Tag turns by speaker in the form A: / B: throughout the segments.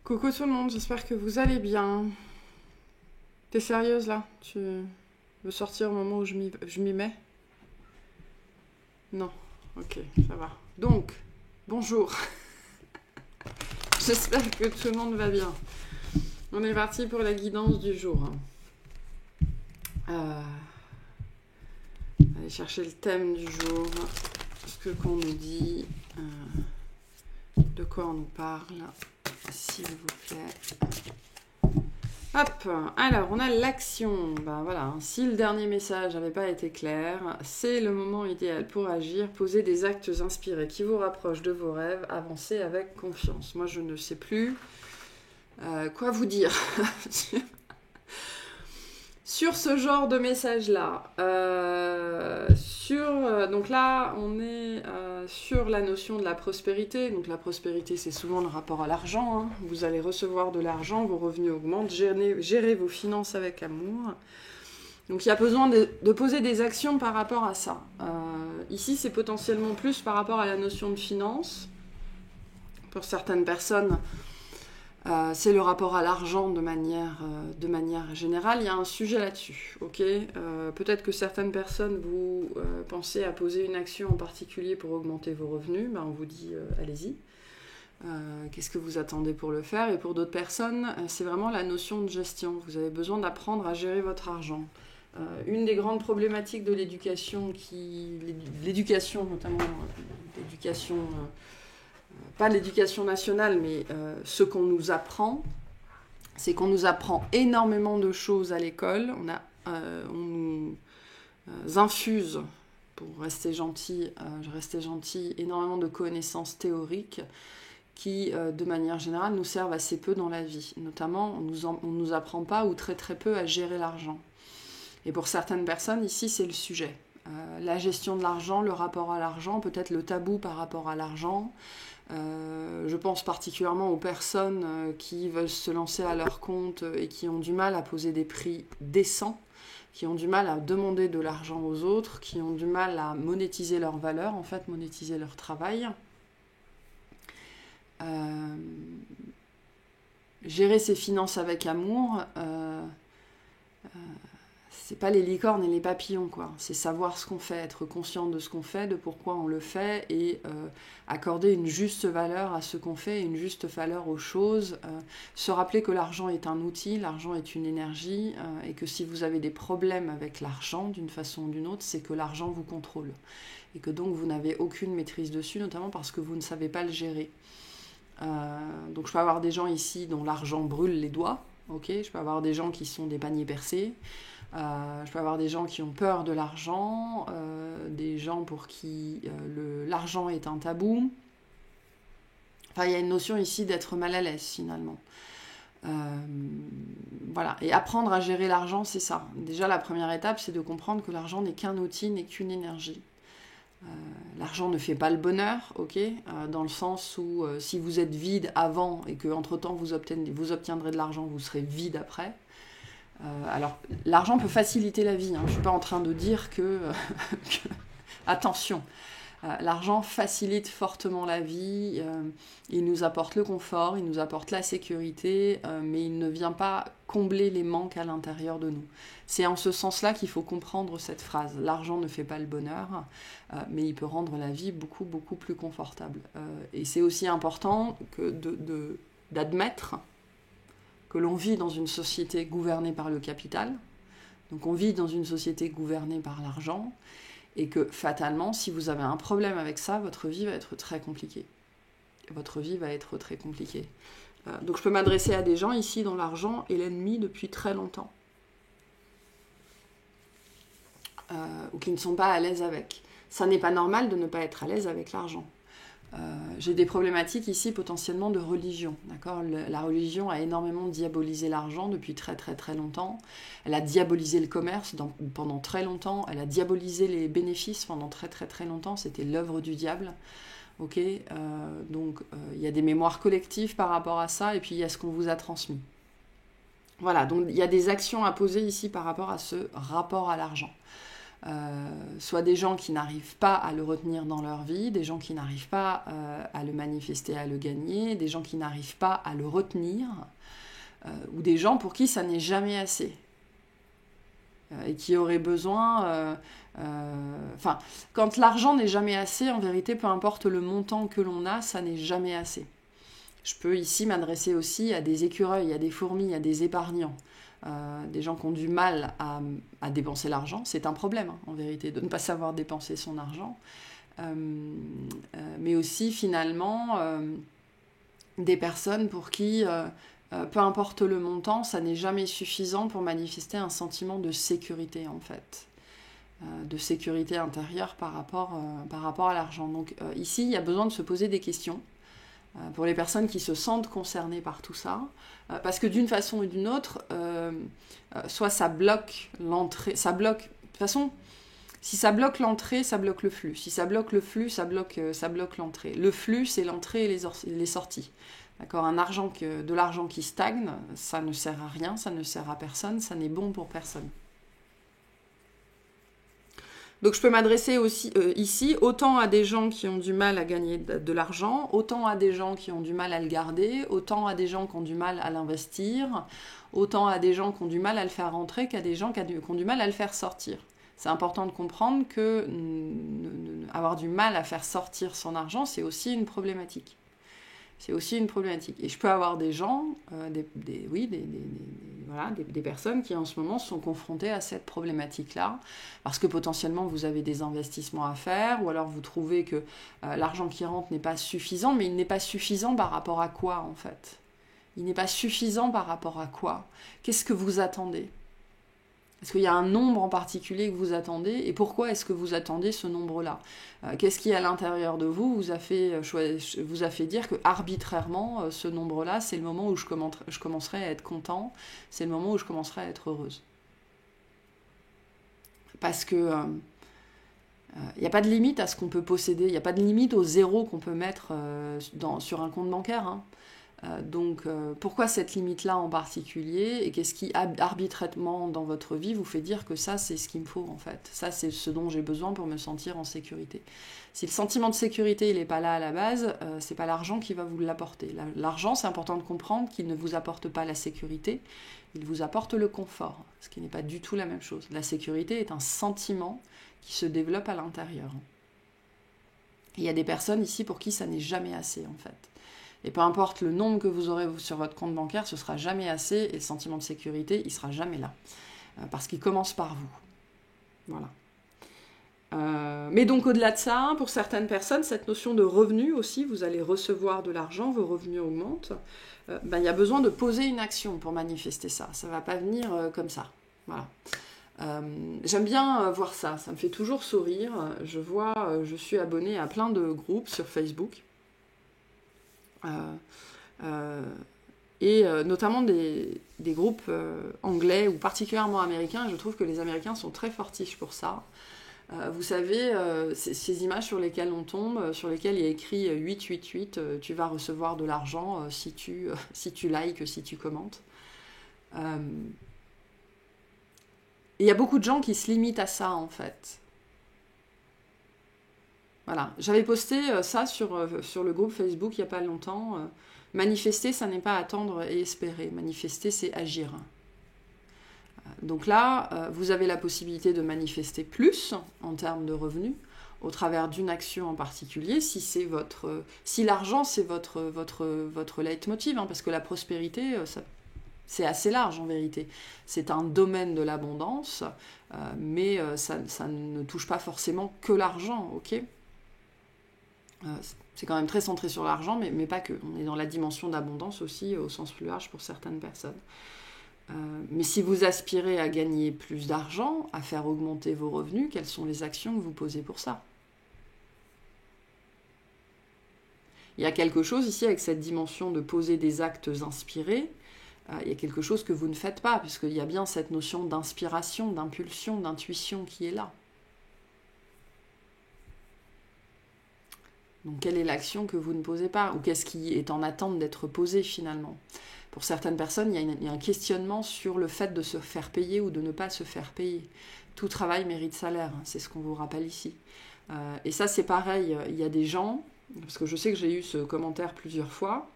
A: Coucou tout le monde, j'espère que vous allez bien. T'es sérieuse là? Tu veux sortir au moment où je m'y mets? Non, ok, ça va. Donc, bonjour, j'espère que tout le monde va bien. On est parti pour la guidance du jour. Allez chercher le thème du jour, ce qu'on nous dit, de quoi on nous parle, s'il vous plaît. Hop, alors on a l'action. Ben voilà, si le dernier message n'avait pas été clair, c'est le moment idéal pour agir, poser des actes inspirés qui vous rapprochent de vos rêves, avancer avec confiance. Moi je ne sais plus quoi vous dire sur ce genre de message-là. Donc là, on est sur la notion de la prospérité. Donc la prospérité, c'est souvent le rapport à l'argent. Hein. Vous allez recevoir de l'argent, vos revenus augmentent, gérez vos finances avec amour. Donc il y a besoin de poser des actions par rapport à ça. Ici, c'est potentiellement plus par rapport à la notion de finance. Pour certaines personnes, c'est le rapport à l'argent de manière générale. Il y a un sujet là-dessus, ok. Peut-être que certaines personnes, vous pensez à poser une action en particulier pour augmenter vos revenus. Ben, on vous dit, allez-y. Qu'est-ce que vous attendez pour le faire? Et pour d'autres personnes, c'est vraiment la notion de gestion. Vous avez besoin d'apprendre à gérer votre argent. Une des grandes problématiques de l'éducation, notamment l'éducation... pas l'éducation nationale, mais ce qu'on nous apprend, c'est qu'on nous apprend énormément de choses à l'école. On nous infuse, pour rester gentil, énormément de connaissances théoriques qui, de manière générale, nous servent assez peu dans la vie. Notamment, on nous apprend pas ou très très peu à gérer l'argent. Et pour certaines personnes, ici, c'est le sujet. La gestion de l'argent, le rapport à l'argent, peut-être le tabou par rapport à l'argent. Je pense particulièrement aux personnes qui veulent se lancer à leur compte et qui ont du mal à poser des prix décents, qui ont du mal à demander de l'argent aux autres, qui ont du mal à monétiser leur valeur, en fait, monétiser leur travail. Gérer ses finances avec amour, c'est pas les licornes et les papillons, quoi. C'est savoir ce qu'on fait, être conscient de ce qu'on fait, de pourquoi on le fait, et accorder une juste valeur à ce qu'on fait, une juste valeur aux choses. Se rappeler que l'argent est un outil, l'argent est une énergie, et que si vous avez des problèmes avec l'argent, d'une façon ou d'une autre, c'est que l'argent vous contrôle. Et que donc vous n'avez aucune maîtrise dessus, notamment parce que vous ne savez pas le gérer. Donc je peux avoir des gens ici dont l'argent brûle les doigts, ok. Je peux avoir des gens qui sont des paniers percés. Je peux avoir des gens qui ont peur de l'argent, des gens pour qui l'argent est un tabou. Enfin, il y a une notion ici d'être mal à l'aise, finalement. Voilà. Et apprendre à gérer l'argent, c'est ça. Déjà, la première étape, c'est de comprendre que l'argent n'est qu'un outil, n'est qu'une énergie. L'argent ne fait pas le bonheur, ok, dans le sens où si vous êtes vide avant et qu'entre-temps vous obtiendrez de l'argent, vous serez vide après. Alors, l'argent peut faciliter la vie. Hein. Je ne suis pas en train de dire que... Attention, l'argent facilite fortement la vie. Il nous apporte le confort, il nous apporte la sécurité, mais il ne vient pas combler les manques à l'intérieur de nous. C'est en ce sens-là qu'il faut comprendre cette phrase. L'argent ne fait pas le bonheur, mais il peut rendre la vie beaucoup, beaucoup plus confortable. Et c'est aussi important que d'admettre que l'on vit dans une société gouvernée par le capital, donc on vit dans une société gouvernée par l'argent, et que fatalement, si vous avez un problème avec ça, votre vie va être très compliquée. Votre vie va être très compliquée. Donc je peux m'adresser à des gens ici dont l'argent est l'ennemi depuis très longtemps, ou qui ne sont pas à l'aise avec. Ça n'est pas normal de ne pas être à l'aise avec l'argent. J'ai des problématiques ici potentiellement de religion, d'accord. La religion a énormément diabolisé l'argent depuis très très très longtemps. Elle a diabolisé le commerce pendant très longtemps. Elle a diabolisé les bénéfices pendant très très très longtemps. C'était l'œuvre du diable. Ok, donc il y a des mémoires collectives par rapport à ça, et puis il y a ce qu'on vous a transmis. Voilà, donc il y a des actions à poser ici par rapport à ce rapport à l'argent. soit des gens qui n'arrivent pas à le retenir dans leur vie, des gens qui n'arrivent pas à le manifester, à le gagner, des gens qui n'arrivent pas à le retenir, ou des gens pour qui ça n'est jamais assez, et qui auraient besoin... quand l'argent n'est jamais assez, en vérité, peu importe le montant que l'on a, ça n'est jamais assez. Je peux ici m'adresser aussi à des écureuils, à des fourmis, à des épargnants, des gens qui ont du mal à dépenser l'argent. C'est un problème, hein, en vérité, de ne pas savoir dépenser son argent. Mais aussi, finalement, des personnes pour qui, peu importe le montant, ça n'est jamais suffisant pour manifester un sentiment de sécurité, en fait. De sécurité intérieure par rapport à l'argent. Donc ici, il y a besoin de se poser des questions pour les personnes qui se sentent concernées par tout ça, parce que d'une façon ou d'une autre, soit ça bloque l'entrée, ça bloque... De toute façon, si ça bloque l'entrée, ça bloque le flux. Si ça bloque le flux, ça bloque l'entrée. Le flux, c'est l'entrée et les sorties. D'accord ? De l'argent qui stagne, ça ne sert à rien, ça ne sert à personne, ça n'est bon pour personne. Donc je peux m'adresser aussi ici autant à des gens qui ont du mal à gagner de l'argent, autant à des gens qui ont du mal à le garder, autant à des gens qui ont du mal à l'investir, autant à des gens qui ont du mal à le faire rentrer qu'à des gens qui ont du mal à le faire sortir. C'est important de comprendre que avoir du mal à faire sortir son argent, c'est aussi une problématique. C'est aussi une problématique. Et je peux avoir des gens, des personnes qui en ce moment sont confrontées à cette problématique-là, parce que potentiellement vous avez des investissements à faire, ou alors vous trouvez que l'argent qui rentre n'est pas suffisant, mais il n'est pas suffisant par rapport à quoi en fait ? Il n'est pas suffisant par rapport à quoi ? Qu'est-ce que vous attendez ? Est-ce qu'il y a un nombre en particulier que vous attendez ? Et pourquoi est-ce que vous attendez ce nombre-là ? Qu'est-ce qui, à l'intérieur de vous, vous a fait dire que arbitrairement, ce nombre-là, c'est le moment où je commencerai à être content, c'est le moment où je commencerai à être heureuse ? Parce que il n'y a pas de limite à ce qu'on peut posséder, il n'y a pas de limite au zéro qu'on peut mettre sur un compte bancaire, hein. Donc, pourquoi cette limite-là en particulier ? Et qu'est-ce qui, arbitrairement dans votre vie, vous fait dire que ça, c'est ce qu'il me faut, en fait ? Ça, c'est ce dont j'ai besoin pour me sentir en sécurité. Si le sentiment de sécurité, il n'est pas là à la base, c'est pas l'argent qui va vous l'apporter. L'argent, c'est important de comprendre qu'il ne vous apporte pas la sécurité, il vous apporte le confort, ce qui n'est pas du tout la même chose. La sécurité est un sentiment qui se développe à l'intérieur. Il y a des personnes ici pour qui ça n'est jamais assez, en fait. Et peu importe le nombre que vous aurez sur votre compte bancaire, ce sera jamais assez, et le sentiment de sécurité, il sera jamais là. Parce qu'il commence par vous. Voilà. Mais donc au-delà de ça, pour certaines personnes, cette notion de revenu aussi, vous allez recevoir de l'argent, vos revenus augmentent, il y a besoin de poser une action pour manifester ça. Ça ne va pas venir comme ça. Voilà. J'aime bien voir ça, ça me fait toujours sourire. Je suis abonnée à plein de groupes sur Facebook. Et notamment des groupes anglais ou particulièrement américains. Je trouve que les Américains sont très fortiches pour ça. Vous savez, ces images sur lesquelles on tombe, sur lesquelles il y a écrit 888, tu vas recevoir de l'argent si tu likes, si tu commentes. Et il y a beaucoup de gens qui se limitent à ça, en fait. Voilà, j'avais posté ça sur le groupe Facebook il n'y a pas longtemps. Manifester, ça n'est pas attendre et espérer. Manifester, c'est agir. Donc là, vous avez la possibilité de manifester plus en termes de revenus au travers d'une action en particulier, si l'argent c'est votre leitmotiv, hein, parce que la prospérité, c'est assez large en vérité. C'est un domaine de l'abondance, mais ça ne touche pas forcément que l'argent, ok ? C'est quand même très centré sur l'argent, mais pas que. On est dans la dimension d'abondance aussi, au sens plus large pour certaines personnes. Mais si vous aspirez à gagner plus d'argent, à faire augmenter vos revenus, quelles sont les actions que vous posez pour ça ? Il y a quelque chose ici avec cette dimension de poser des actes inspirés. Il y a quelque chose que vous ne faites pas, puisqu'il y a bien cette notion d'inspiration, d'impulsion, d'intuition qui est là. Donc quelle est l'action que vous ne posez pas ? Ou qu'est-ce qui est en attente d'être posé finalement ? Pour certaines personnes, il y a un questionnement sur le fait de se faire payer ou de ne pas se faire payer. Tout travail mérite salaire, hein, c'est ce qu'on vous rappelle ici. Et ça, c'est pareil, il y a des gens, parce que je sais que j'ai eu ce commentaire plusieurs fois,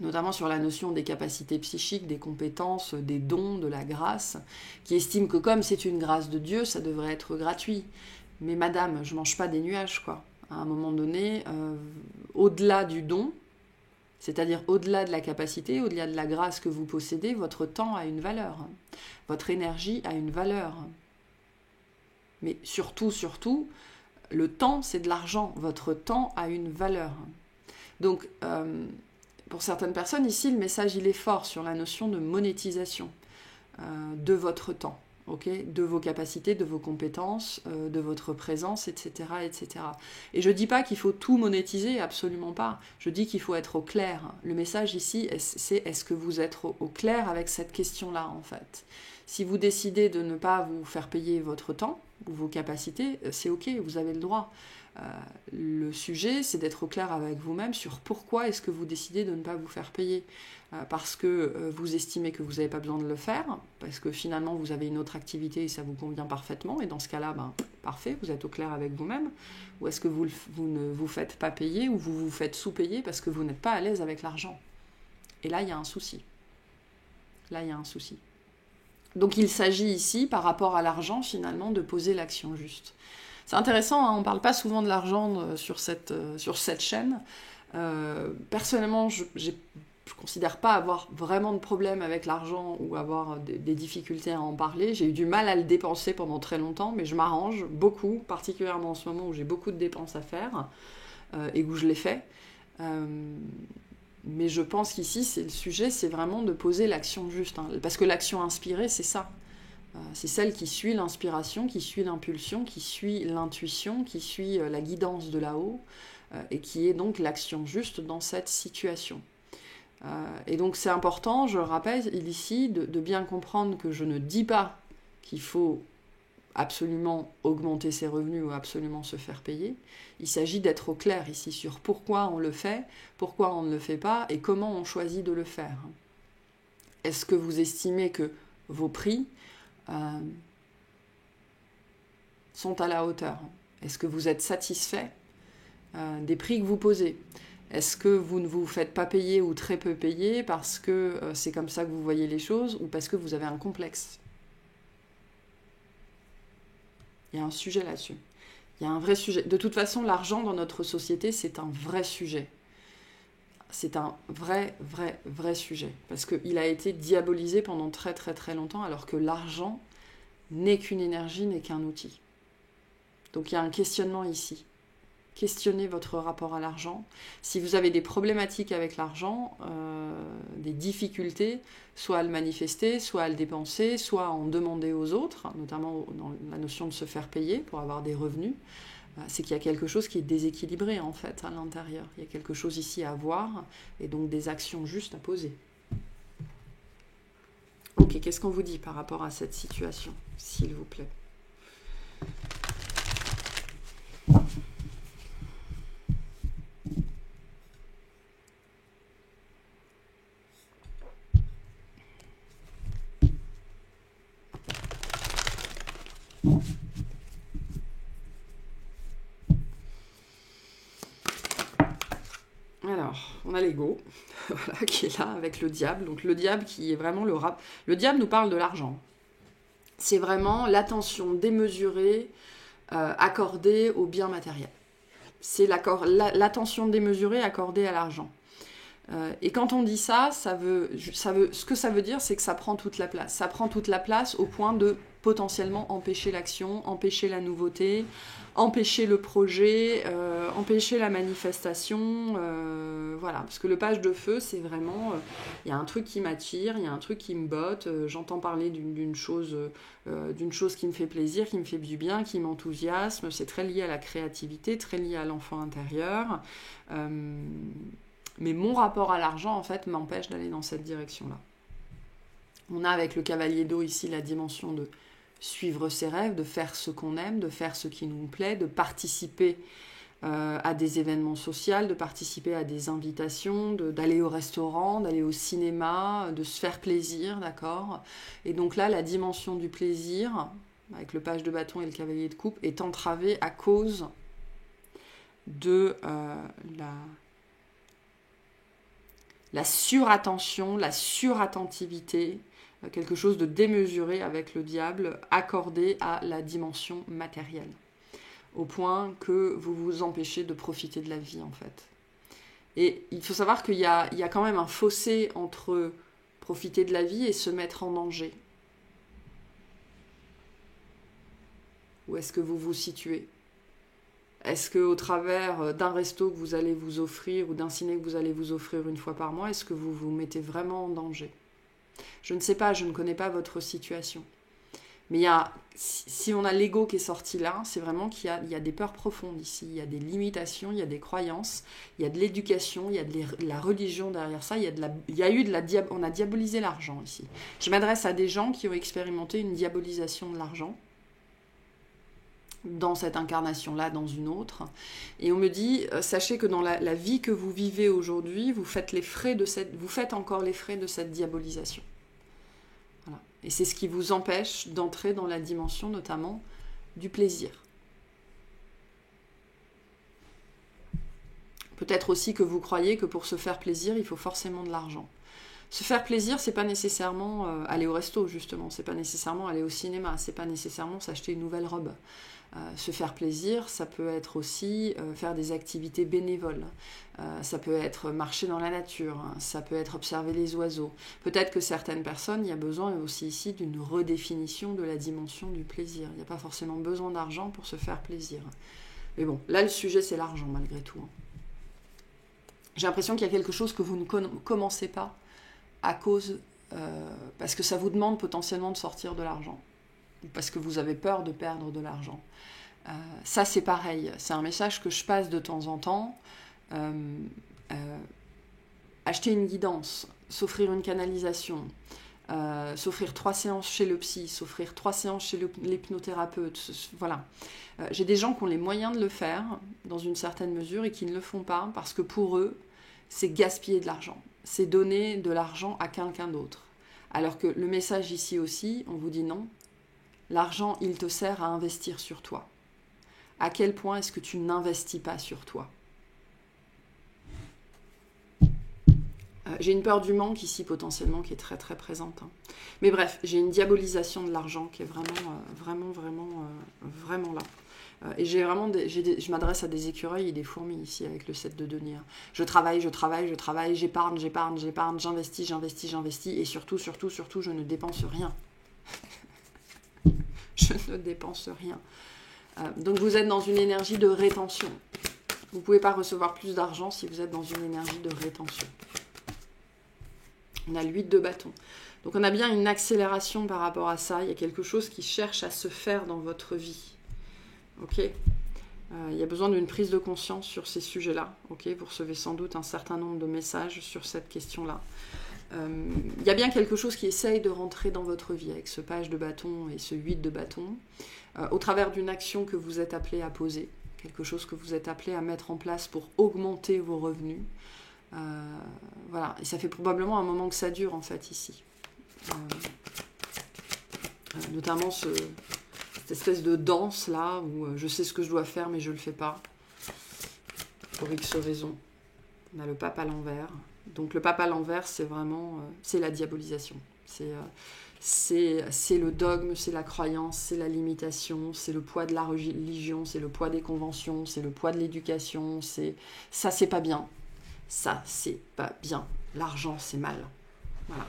A: notamment sur la notion des capacités psychiques, des compétences, des dons, de la grâce, qui estiment que comme c'est une grâce de Dieu, ça devrait être gratuit. Mais madame, je mange pas des nuages, quoi. À un moment donné, au-delà du don, c'est-à-dire au-delà de la capacité, au-delà de la grâce que vous possédez, votre temps a une valeur. Votre énergie a une valeur. Mais surtout, le temps, c'est de l'argent. Votre temps a une valeur. Donc, pour certaines personnes, ici, le message, il est fort sur la notion de monétisation de votre temps, okay, de vos capacités, de vos compétences, de votre présence, etc., etc. Et je ne dis pas qu'il faut tout monétiser, absolument pas. Je dis qu'il faut être au clair. Le message ici, c'est est-ce que vous êtes au clair avec cette question-là, en fait. Si vous décidez de ne pas vous faire payer votre temps ou vos capacités, c'est ok, vous avez le droit. Le sujet, c'est d'être au clair avec vous-même sur pourquoi est-ce que vous décidez de ne pas vous faire payer. Parce que vous estimez que vous n'avez pas besoin de le faire, parce que finalement vous avez une autre activité et ça vous convient parfaitement, et dans ce cas-là, parfait, vous êtes au clair avec vous-même. Ou est-ce que vous ne vous faites pas payer ou vous vous faites sous-payer parce que vous n'êtes pas à l'aise avec l'argent. Et là, il y a un souci. Donc il s'agit ici, par rapport à l'argent, finalement, de poser l'action juste. C'est intéressant, hein, on ne parle pas souvent de l'argent sur cette chaîne. Personnellement, je ne considère pas avoir vraiment de problème avec l'argent ou avoir des difficultés à en parler. J'ai eu du mal à le dépenser pendant très longtemps, mais je m'arrange beaucoup, particulièrement en ce moment où j'ai beaucoup de dépenses à faire et où je les fais. Mais je pense qu'ici, le sujet, c'est vraiment de poser l'action juste. Hein, parce que l'action inspirée, c'est ça. C'est celle qui suit l'inspiration, qui suit l'impulsion, qui suit l'intuition, qui suit la guidance de là-haut, et qui est donc l'action juste dans cette situation. Et donc c'est important, je le rappelle ici, de bien comprendre que je ne dis pas qu'il faut absolument augmenter ses revenus ou absolument se faire payer. Il s'agit d'être au clair ici sur pourquoi on le fait, pourquoi on ne le fait pas et comment on choisit de le faire. Est-ce que vous estimez que vos prix sont à la hauteur? Est-ce que vous êtes satisfait des prix que vous posez? Est-ce que vous ne vous faites pas payer ou très peu payer parce que c'est comme ça que vous voyez les choses ou parce que vous avez un complexe? Il y a un sujet là-dessus. Il y a un vrai sujet. De toute façon, l'argent dans notre société, c'est un vrai sujet. C'est un vrai sujet. Parce qu'il a été diabolisé pendant très longtemps, alors que l'argent n'est qu'une énergie, n'est qu'un outil. Donc il y a un questionnement ici. Questionnez votre rapport à l'argent. Si vous avez des problématiques avec l'argent, des difficultés, soit à le manifester, soit à le dépenser, soit à en demander aux autres, notamment dans la notion de se faire payer pour avoir des revenus, c'est qu'il y a quelque chose qui est déséquilibré en fait à l'intérieur. Il y a quelque chose ici à voir et donc des actions justes à poser. Ok, qu'est-ce qu'on vous dit par rapport à cette situation, s'il vous plaît ? Alors, on a l'ego, voilà, qui est là avec le diable. Donc le diable qui est vraiment le diable nous parle de l'argent. C'est vraiment l'attention démesurée accordée aux biens matériels. C'est l'attention démesurée accordée à l'argent. Et quand on dit ça, ce que ça veut dire, c'est que ça prend toute la place. Ça prend toute la place au point de potentiellement empêcher l'action, empêcher la nouveauté, empêcher le projet, empêcher la manifestation. Voilà, parce que le page de feu, c'est vraiment... Il y a un truc qui m'attire, il y a un truc qui me botte, j'entends parler d'une chose qui me fait plaisir, qui me fait du bien, qui m'enthousiasme. C'est très lié à la créativité, très lié à l'enfant intérieur. Mais mon rapport à l'argent, en fait, m'empêche d'aller dans cette direction-là. On a avec le cavalier d'eau ici la dimension de suivre ses rêves, de faire ce qu'on aime, de faire ce qui nous plaît, de participer à des événements sociaux, de participer à des invitations, d'aller au restaurant, d'aller au cinéma, de se faire plaisir, d'accord ? Et donc là, la dimension du plaisir avec le page de bâton et le cavalier de coupe, est entravé à cause de la surattention, la surattentivité, quelque chose de démesuré avec le diable, accordé à la dimension matérielle, au point que vous vous empêchez de profiter de la vie, en fait. Et il faut savoir qu'il y a quand même un fossé entre profiter de la vie et se mettre en danger. Où est-ce que vous vous situez ? Est-ce qu'au travers d'un resto que vous allez vous offrir ou d'un ciné que vous allez vous offrir une fois par mois, est-ce que vous vous mettez vraiment en danger ? Je ne sais pas, je ne connais pas votre situation. Mais si on a l'ego qui est sorti là, c'est vraiment qu'il y a des peurs profondes ici. Il y a des limitations, il y a des croyances, il y a de l'éducation, il y a de la religion derrière ça. On a diabolisé l'argent ici. Je m'adresse à des gens qui ont expérimenté une diabolisation de l'argent dans cette incarnation-là, dans une autre. Et on me dit, sachez que dans la vie que vous vivez aujourd'hui, vous faites encore les frais de cette diabolisation. Voilà. Et c'est ce qui vous empêche d'entrer dans la dimension, notamment, du plaisir. Peut-être aussi que vous croyez que pour se faire plaisir, il faut forcément de l'argent. Se faire plaisir, c'est pas nécessairement aller au resto, justement. C'est pas nécessairement aller au cinéma. C'est pas nécessairement s'acheter une nouvelle robe. Se faire plaisir, ça peut être aussi faire des activités bénévoles. Ça peut être marcher dans la nature. Ça peut être observer les oiseaux. Peut-être que certaines personnes, il y a besoin aussi ici d'une redéfinition de la dimension du plaisir. Il n'y a pas forcément besoin d'argent pour se faire plaisir. Mais bon, là, le sujet, c'est l'argent, malgré tout. J'ai l'impression qu'il y a quelque chose que vous ne commencez pas à cause, parce que ça vous demande potentiellement de sortir de l'argent, ou parce que vous avez peur de perdre de l'argent. Ça, c'est pareil. C'est un message que je passe de temps en temps. Acheter une guidance, s'offrir une canalisation, s'offrir 3 séances chez le psy, s'offrir 3 séances chez l'hypnothérapeute. Voilà. J'ai des gens qui ont les moyens de le faire, dans une certaine mesure, et qui ne le font pas, parce que pour eux, c'est gaspiller de l'argent. C'est donner de l'argent à quelqu'un d'autre. Alors que le message ici aussi, on vous dit non. L'argent, il te sert à investir sur toi. À quel point est-ce que tu n'investis pas sur toi ? J'ai une peur du manque ici, potentiellement, qui est très très présente. Mais bref, j'ai une diabolisation de l'argent qui est vraiment là. Et je m'adresse à des écureuils et des fourmis ici avec le 7 de denier. Je travaille, j'épargne, j'investis, et surtout, je ne dépense rien. Je ne dépense rien. Donc vous êtes dans une énergie de rétention. Vous ne pouvez pas recevoir plus d'argent si vous êtes dans une énergie de rétention. On a l'8 de bâton. Donc on a bien une accélération par rapport à ça. Il y a quelque chose qui cherche à se faire dans votre vie. Ok, il y a besoin d'une prise de conscience sur ces sujets-là. Ok, vous recevez sans doute un certain nombre de messages sur cette question-là. Il y a bien quelque chose qui essaye de rentrer dans votre vie avec ce page de bâton et ce 8 de bâton, au travers d'une action que vous êtes appelé à poser, quelque chose que vous êtes appelé à mettre en place pour augmenter vos revenus. Voilà, et ça fait probablement un moment que ça dure en fait ici. Notamment cette espèce de danse là où je sais ce que je dois faire mais je le fais pas pour X raisons. On a le pape à l'envers. Donc le pape à l'envers, c'est vraiment c'est la diabolisation. C'est le dogme, c'est la croyance, c'est la limitation, c'est le poids de la religion, c'est le poids des conventions, c'est le poids de l'éducation. Ça, c'est pas bien. Ça, c'est pas bien. L'argent, c'est mal. Voilà.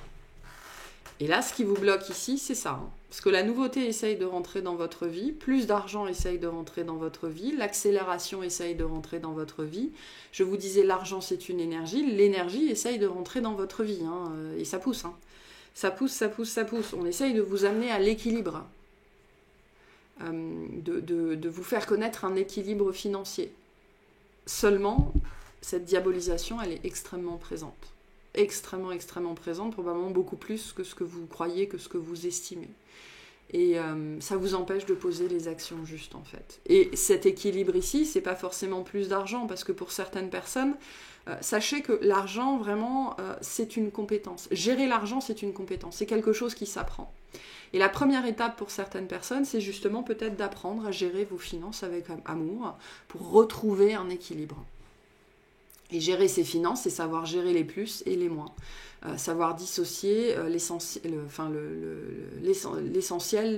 A: Et là, ce qui vous bloque ici, c'est ça. Parce que la nouveauté essaye de rentrer dans votre vie, plus d'argent essaye de rentrer dans votre vie, l'accélération essaye de rentrer dans votre vie. Je vous disais, l'argent, c'est une énergie. L'énergie essaye de rentrer dans votre vie. Et ça pousse. Ça pousse. On essaye de vous amener à l'équilibre. De vous faire connaître un équilibre financier. Seulement, cette diabolisation, elle est extrêmement présente. Extrêmement présente, probablement beaucoup plus que ce que vous croyez, que ce que vous estimez. Et ça vous empêche de poser les actions justes, en fait. Et cet équilibre ici, c'est pas forcément plus d'argent, parce que pour certaines personnes, sachez que l'argent, vraiment, c'est une compétence. Gérer l'argent, c'est une compétence. C'est quelque chose qui s'apprend. Et la première étape pour certaines personnes, c'est justement peut-être d'apprendre à gérer vos finances avec amour pour retrouver un équilibre. Et gérer ses finances, c'est savoir gérer les plus et les moins. Savoir dissocier l'essentiel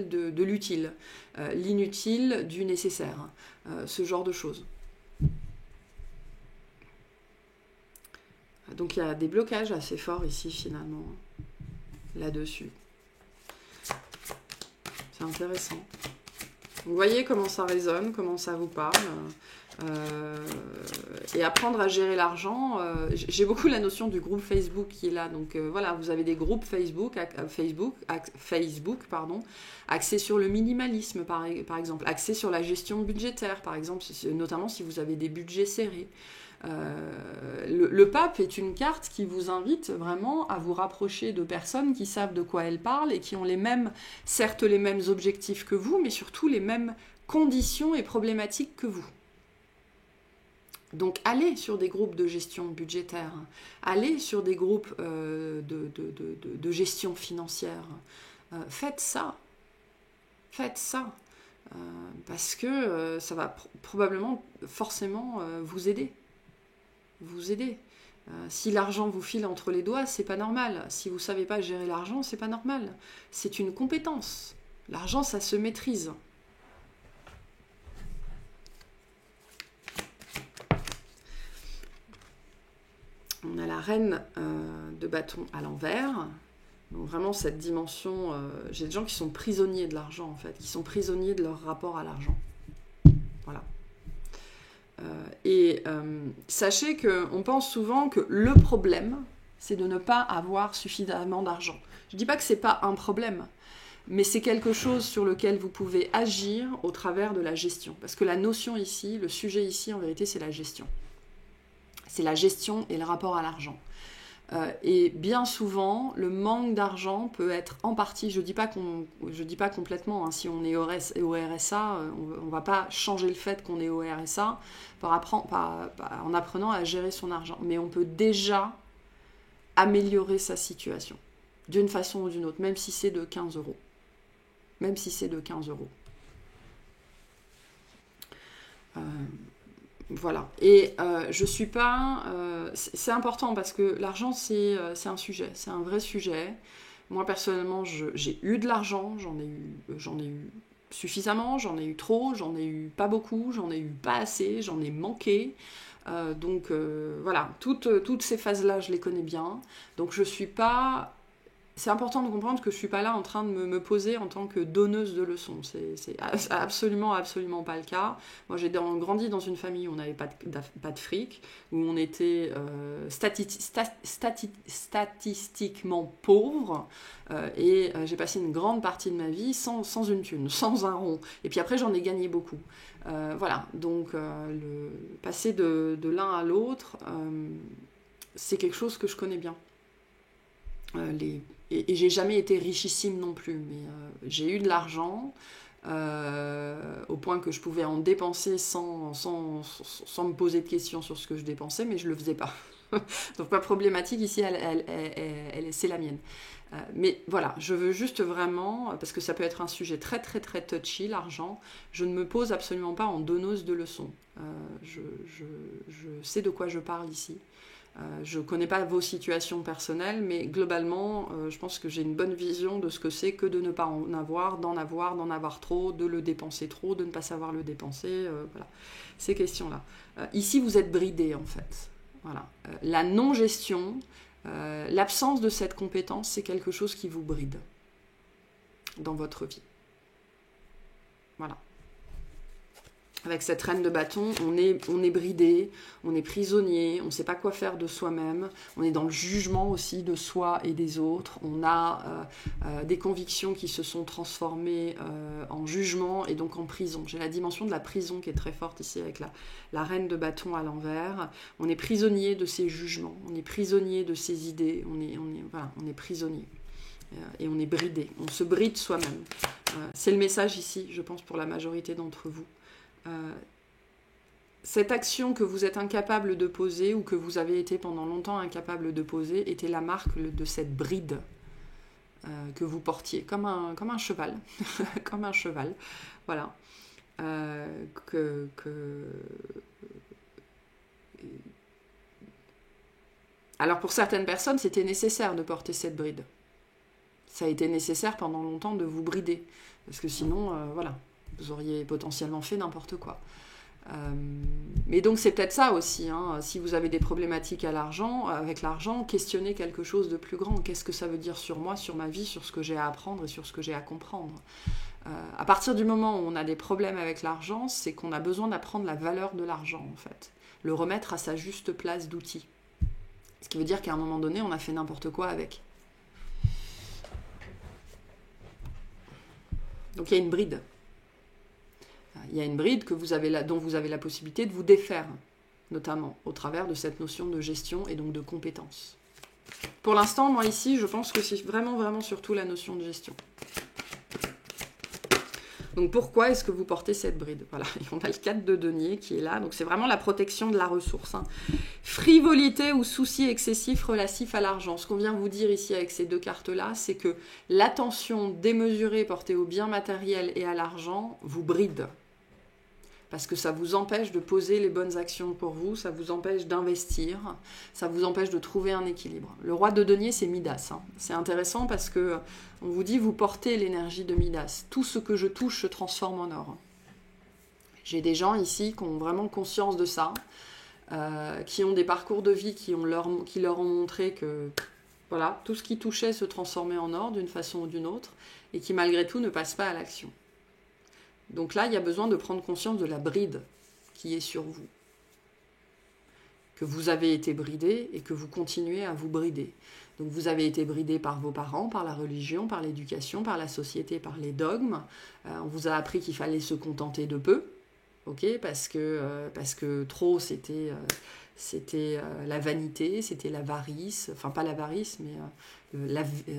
A: de l'utile, l'inutile du nécessaire, ce genre de choses. Donc il y a des blocages assez forts ici finalement, là-dessus. C'est intéressant. Vous voyez comment ça résonne, comment ça vous parle. Et apprendre à gérer l'argent. J'ai beaucoup la notion du groupe Facebook qui est là. Donc voilà, vous avez des groupes Facebook, axés sur le minimalisme par exemple, axés sur la gestion budgétaire par exemple, notamment si vous avez des budgets serrés. Le pape est une carte qui vous invite vraiment à vous rapprocher de personnes qui savent de quoi elles parlent et qui ont certes les mêmes objectifs que vous, mais surtout les mêmes conditions et problématiques que vous. Donc allez sur des groupes de gestion budgétaire, allez sur des groupes de gestion financière, faites ça, parce que ça va probablement forcément vous aider. Si l'argent vous file entre les doigts, c'est pas normal. Si vous savez pas gérer l'argent, c'est pas normal. C'est une compétence. L'argent, ça se maîtrise. On a la reine de bâton à l'envers. Donc vraiment cette dimension, j'ai des gens qui sont prisonniers de l'argent en fait, qui sont prisonniers de leur rapport à l'argent. Voilà. Sachez qu'on pense souvent que le problème, c'est de ne pas avoir suffisamment d'argent. Je ne dis pas que ce n'est pas un problème, mais c'est quelque chose sur lequel vous pouvez agir au travers de la gestion. Parce que la notion ici, le sujet ici, en vérité, c'est la gestion. C'est la gestion et le rapport à l'argent. Et bien souvent, le manque d'argent peut être en partie, je dis pas complètement, hein, si on est au RSA, on ne va pas changer le fait qu'on est au RSA en apprenant à gérer son argent. Mais on peut déjà améliorer sa situation, d'une façon ou d'une autre, même si c'est de 15 euros. Même si c'est de 15 euros. Voilà, et je suis pas... c'est important parce que l'argent, c'est un sujet, c'est un vrai sujet. Moi, personnellement, j'ai eu de l'argent, j'en ai eu suffisamment, j'en ai eu trop, j'en ai eu pas beaucoup, j'en ai eu pas assez, j'en ai manqué. Donc, voilà, toutes ces phases-là, je les connais bien. Donc, je suis pas... C'est important de comprendre que je ne suis pas là en train de me poser en tant que donneuse de leçons. C'est absolument pas le cas. Moi, j'ai grandi dans une famille où on n'avait pas de fric, où on était statistiquement pauvre, et j'ai passé une grande partie de ma vie sans une thune, sans un rond. Et puis après, j'en ai gagné beaucoup. Voilà, donc passer de l'un à l'autre, c'est quelque chose que je connais bien. Et j'ai jamais été richissime non plus, mais j'ai eu de l'argent au point que je pouvais en dépenser sans me poser de questions sur ce que je dépensais, mais je le faisais pas. Donc ma problématique ici, c'est la mienne. Mais voilà, je veux juste vraiment, parce que ça peut être un sujet très très très touchy, l'argent, je ne me pose absolument pas en donneuse de leçons. Je sais de quoi je parle ici. Je ne connais pas vos situations personnelles, mais globalement, je pense que j'ai une bonne vision de ce que c'est que de ne pas en avoir, d'en avoir trop, de le dépenser trop, de ne pas savoir le dépenser, voilà, ces questions-là. Ici, vous êtes bridé, en fait. Voilà. La non-gestion, l'absence de cette compétence, c'est quelque chose qui vous bride dans votre vie. Voilà. Avec cette reine de bâton, on est bridé, on est prisonnier, on ne sait pas quoi faire de soi-même, on est dans le jugement aussi de soi et des autres, on a des convictions qui se sont transformées en jugement et donc en prison. J'ai la dimension de la prison qui est très forte ici avec la reine de bâton à l'envers. On est prisonnier de ses jugements, on est prisonnier de ses idées, on est prisonnier. Et on est bridé, on se bride soi-même. C'est le message ici, je pense, pour la majorité d'entre vous. Cette action que vous êtes incapable de poser ou que vous avez été pendant longtemps incapable de poser était la marque de cette bride que vous portiez, comme un cheval, comme un cheval, voilà. Alors pour certaines personnes, c'était nécessaire de porter cette bride. Ça a été nécessaire pendant longtemps de vous brider, parce que sinon, voilà, vous auriez potentiellement fait n'importe quoi. Mais donc c'est peut-être ça aussi, hein. Si vous avez des problématiques avec l'argent, questionnez quelque chose de plus grand. Qu'est-ce que ça veut dire sur moi, sur ma vie, sur ce que j'ai à apprendre et sur ce que j'ai à comprendre? À partir du moment où on a des problèmes avec l'argent, c'est qu'on a besoin d'apprendre la valeur de l'argent, en fait. Le remettre à sa juste place d'outil. Ce qui veut dire qu'à un moment donné, on a fait n'importe quoi avec. Donc il y a une bride. Il y a une bride dont vous avez la possibilité de vous défaire, notamment au travers de cette notion de gestion et donc de compétence. Pour l'instant, moi ici, je pense que c'est vraiment, vraiment surtout la notion de gestion. Donc pourquoi est-ce que vous portez cette bride? Voilà, et on a le 4 de denier qui est là, donc c'est vraiment la protection de la ressource. Hein. Frivolité ou souci excessif relatif à l'argent. Ce qu'on vient vous dire ici avec ces deux cartes-là, c'est que l'attention démesurée portée au bien matériel et à l'argent vous bride. Parce que ça vous empêche de poser les bonnes actions pour vous, ça vous empêche d'investir, ça vous empêche de trouver un équilibre. Le roi de denier, c'est Midas. Hein. C'est intéressant parce que on vous dit, vous portez l'énergie de Midas. Tout ce que je touche se transforme en or. J'ai des gens ici qui ont vraiment conscience de ça, qui ont des parcours de vie qui leur ont montré que voilà, tout ce qui touchait se transformait en or d'une façon ou d'une autre, et qui malgré tout ne passent pas à l'action. Donc là, il y a besoin de prendre conscience de la bride qui est sur vous. Que vous avez été bridé et que vous continuez à vous brider. Donc vous avez été bridé par vos parents, par la religion, par l'éducation, par la société, par les dogmes. On vous a appris qu'il fallait se contenter de peu, okay, parce que trop, c'était la vanité, c'était l'avarice, enfin pas l'avarice, mais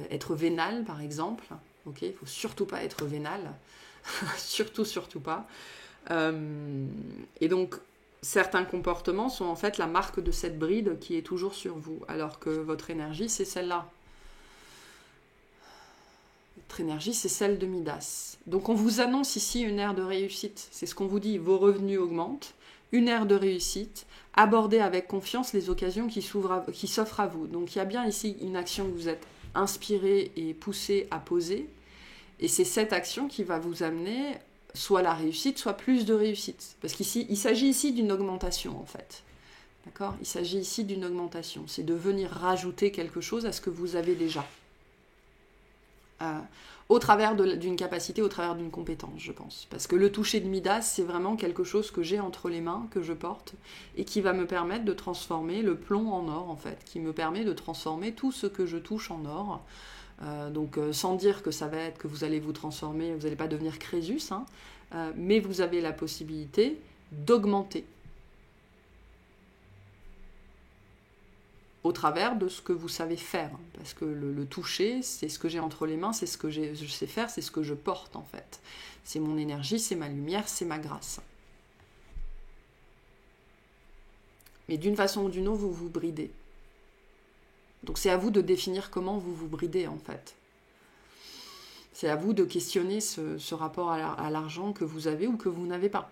A: être vénal, par exemple. Okay, il ne faut surtout pas être vénal. surtout pas. Et donc, certains comportements sont en fait la marque de cette bride qui est toujours sur vous, alors que votre énergie, c'est celle-là. Votre énergie, c'est celle de Midas. Donc, on vous annonce ici une ère de réussite. C'est ce qu'on vous dit, vos revenus augmentent, une ère de réussite, abordez avec confiance les occasions qui s'offrent à vous. Donc, il y a bien ici une action que vous êtes inspiré et poussé à poser. Et c'est cette action qui va vous amener soit la réussite, soit plus de réussite. Parce qu'ici, il s'agit ici d'une augmentation, en fait. D'accord ? Il s'agit ici d'une augmentation. C'est de venir rajouter quelque chose à ce que vous avez déjà. Au travers d'une capacité, au travers d'une compétence, je pense. Parce que le toucher de Midas, c'est vraiment quelque chose que j'ai entre les mains, que je porte, et qui va me permettre de transformer le plomb en or, en fait. Qui me permet de transformer tout ce que je touche en or. Donc sans dire que ça va être que vous allez vous transformer, vous n'allez pas devenir Crésus, hein, mais vous avez la possibilité d'augmenter au travers de ce que vous savez faire, parce que le toucher, c'est ce que j'ai entre les mains, c'est ce que je sais faire, c'est ce que je porte en fait. C'est mon énergie, c'est ma lumière, c'est ma grâce. Mais d'une façon ou d'une autre, vous vous bridez. Donc c'est à vous de définir comment vous vous bridez en fait. C'est à vous de questionner ce rapport à l'argent que vous avez ou que vous n'avez pas.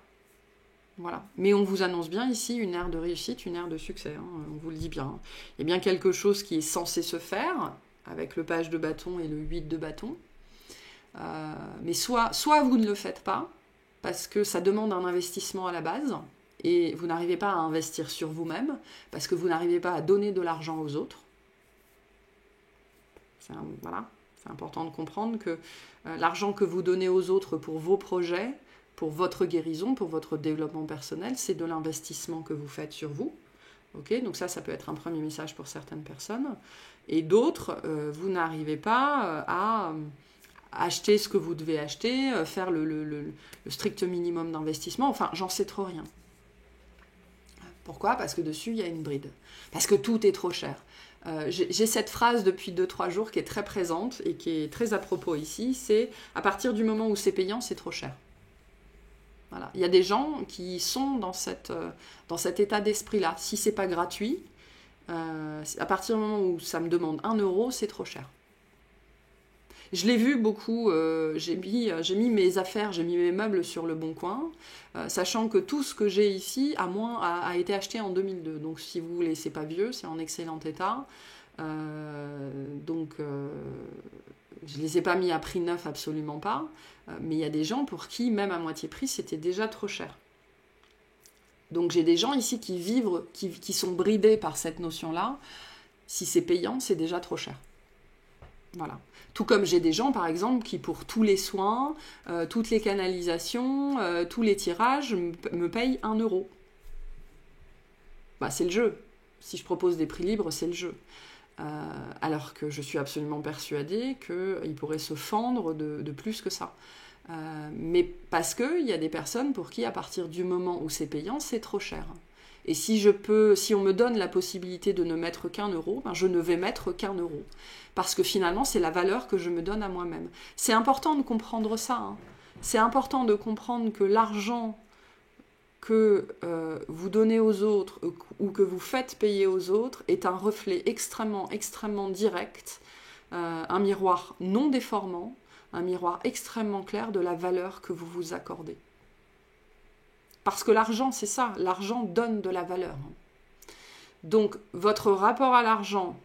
A: Voilà. Mais on vous annonce bien ici une ère de réussite, une ère de succès. Hein, on vous le dit bien. Il y a bien quelque chose qui est censé se faire avec le page de bâton et le 8 de bâton. Mais soit vous ne le faites pas parce que ça demande un investissement à la base et vous n'arrivez pas à investir sur vous-même parce que vous n'arrivez pas à donner de l'argent aux autres. Voilà, c'est important de comprendre que l'argent que vous donnez aux autres pour vos projets, pour votre guérison, pour votre développement personnel, c'est de l'investissement que vous faites sur vous. Okay, donc ça peut être un premier message pour certaines personnes. Et d'autres, vous n'arrivez pas à acheter ce que vous devez acheter, faire le strict minimum d'investissement. Enfin, j'en sais trop rien. Pourquoi ? Parce que dessus, il y a une bride. Parce que tout est trop cher. J'ai cette phrase depuis 2-3 jours qui est très présente et qui est très à propos ici, c'est à partir du moment où c'est payant, c'est trop cher. Voilà. Il y a des gens qui sont dans cet état d'esprit-là. Si c'est pas gratuit, à partir du moment où ça me demande 1 euro, c'est trop cher. Je l'ai vu beaucoup, j'ai mis mes affaires, j'ai mis mes meubles sur le bon coin, sachant que tout ce que j'ai ici a été acheté en 2002. Donc si vous voulez, c'est pas vieux, c'est en excellent état. Je les ai pas mis à prix neuf, absolument pas. Mais il y a des gens pour qui, même à moitié prix, c'était déjà trop cher. Donc j'ai des gens ici qui sont bridés par cette notion-là. Si c'est payant, c'est déjà trop cher. Voilà. Tout comme j'ai des gens, par exemple, qui pour tous les soins, toutes les canalisations, tous les tirages, me payent 1 euro. Bah, c'est le jeu. Si je propose des prix libres, c'est le jeu. Alors que je suis absolument persuadée qu'ils pourraient se fendre de plus que ça. Mais parce qu'il y a des personnes pour qui, à partir du moment où c'est payant, c'est trop cher. Et si on me donne la possibilité de ne mettre qu'1 euro, ben je ne vais mettre qu'1 euro. Parce que finalement, c'est la valeur que je me donne à moi-même. C'est important de comprendre ça. Hein. C'est important de comprendre que l'argent que vous donnez aux autres ou que vous faites payer aux autres est un reflet extrêmement, extrêmement direct, un miroir non déformant, un miroir extrêmement clair de la valeur que vous vous accordez. Parce que l'argent, c'est ça, l'argent donne de la valeur. Donc, votre rapport à l'argent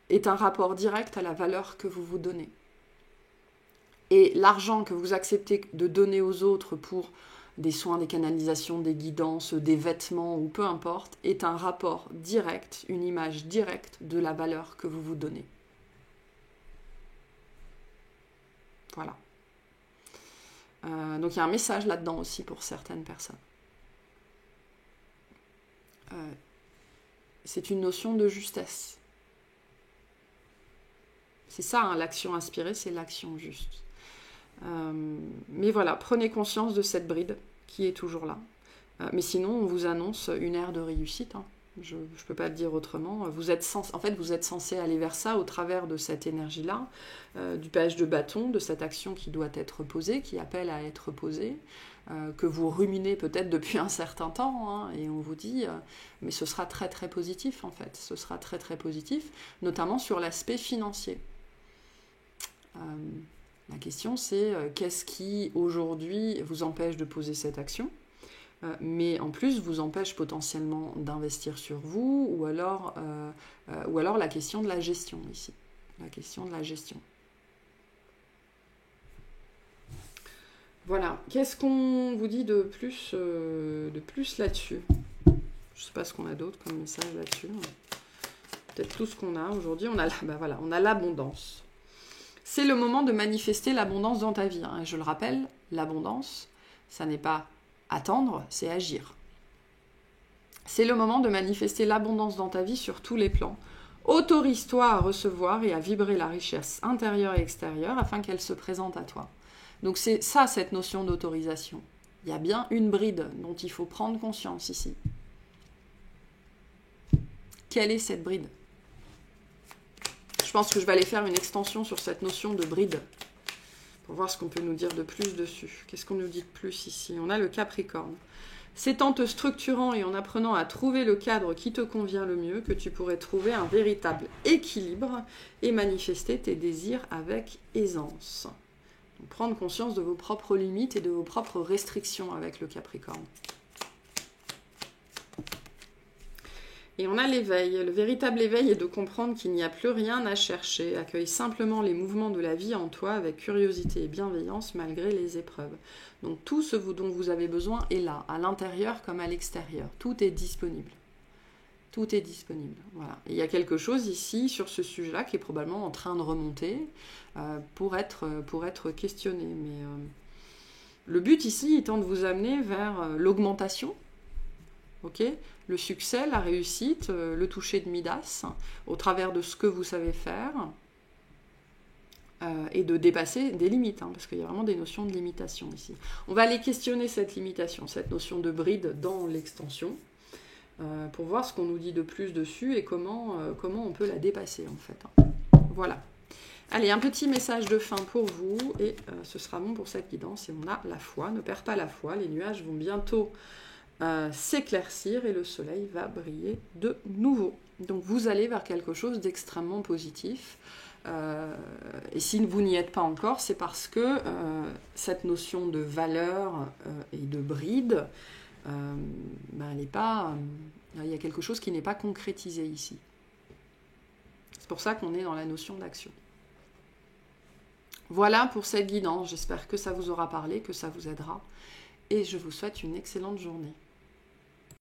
A: est un rapport direct à la valeur que vous vous donnez. Et l'argent que vous acceptez de donner aux autres pour des soins, des canalisations, des guidances, des vêtements ou peu importe, est un rapport direct, une image directe de la valeur que vous vous donnez. Voilà. Donc il y a un message là-dedans aussi pour certaines personnes. C'est une notion de justesse. C'est ça, hein, l'action inspirée, c'est l'action juste. Mais voilà, prenez conscience de cette bride qui est toujours là. Mais sinon, on vous annonce une ère de réussite. Hein. Je ne peux pas le dire autrement. Vous êtes censé aller vers ça au travers de cette énergie-là, du page de bâton, de cette action qui doit être posée, qui appelle à être posée, que vous ruminez peut-être depuis un certain temps, hein, et on vous dit, mais ce sera très très positif en fait. Ce sera très très positif, notamment sur l'aspect financier. La question c'est qu'est-ce qui aujourd'hui vous empêche de poser cette action, mais en plus vous empêche potentiellement d'investir sur vous, ou alors la question de la gestion ici. La question de la gestion. Voilà. Qu'est-ce qu'on vous dit de plus là-dessus? Je ne sais pas ce qu'on a d'autre comme message là-dessus. Peut-être tout ce qu'on a aujourd'hui. On a l'abondance. C'est le moment de manifester l'abondance dans ta vie. Hein. Et je le rappelle, l'abondance, ça n'est pas attendre, c'est agir. C'est le moment de manifester l'abondance dans ta vie sur tous les plans. Autorise-toi à recevoir et à vibrer la richesse intérieure et extérieure afin qu'elle se présente à toi. Donc c'est ça, cette notion d'autorisation. Il y a bien une bride dont il faut prendre conscience ici. Quelle est cette bride ? Je pense que je vais aller faire une extension sur cette notion de bride pour voir ce qu'on peut nous dire de plus dessus. Qu'est-ce qu'on nous dit de plus ici ? On a le Capricorne. C'est en te structurant et en apprenant à trouver le cadre qui te convient le mieux que tu pourrais trouver un véritable équilibre et manifester tes désirs avec aisance. Donc, prendre conscience de vos propres limites et de vos propres restrictions avec le Capricorne. Et on a l'éveil. Le véritable éveil est de comprendre qu'il n'y a plus rien à chercher. Accueille simplement les mouvements de la vie en toi avec curiosité et bienveillance malgré les épreuves. Donc tout ce dont vous avez besoin est là, à l'intérieur comme à l'extérieur. Tout est disponible. Tout est disponible. Voilà. Et il y a quelque chose ici sur ce sujet-là qui est probablement en train de remonter pour être questionné. Mais le but ici étant de vous amener vers l'augmentation. Okay, le succès, la réussite, le toucher de Midas, au travers de ce que vous savez faire, et de dépasser des limites, hein, parce qu'il y a vraiment des notions de limitation ici. On va aller questionner cette limitation, cette notion de bride dans l'extension. pour voir ce qu'on nous dit de plus dessus et comment on peut la dépasser en fait. Voilà. Allez, un petit message de fin pour vous et ce sera bon pour cette guidance. Et on a la foi, ne perds pas la foi, les nuages vont bientôt s'éclaircir et le soleil va briller de nouveau. Donc vous allez vers quelque chose d'extrêmement positif. Et si vous n'y êtes pas encore, c'est parce que cette notion de valeur et de bride, elle n'est pas, il y a quelque chose qui n'est pas concrétisé ici. C'est pour ça qu'on est dans la notion d'action. Voilà pour cette guidance, j'espère que ça vous aura parlé, que ça vous aidera, et je vous souhaite une excellente journée.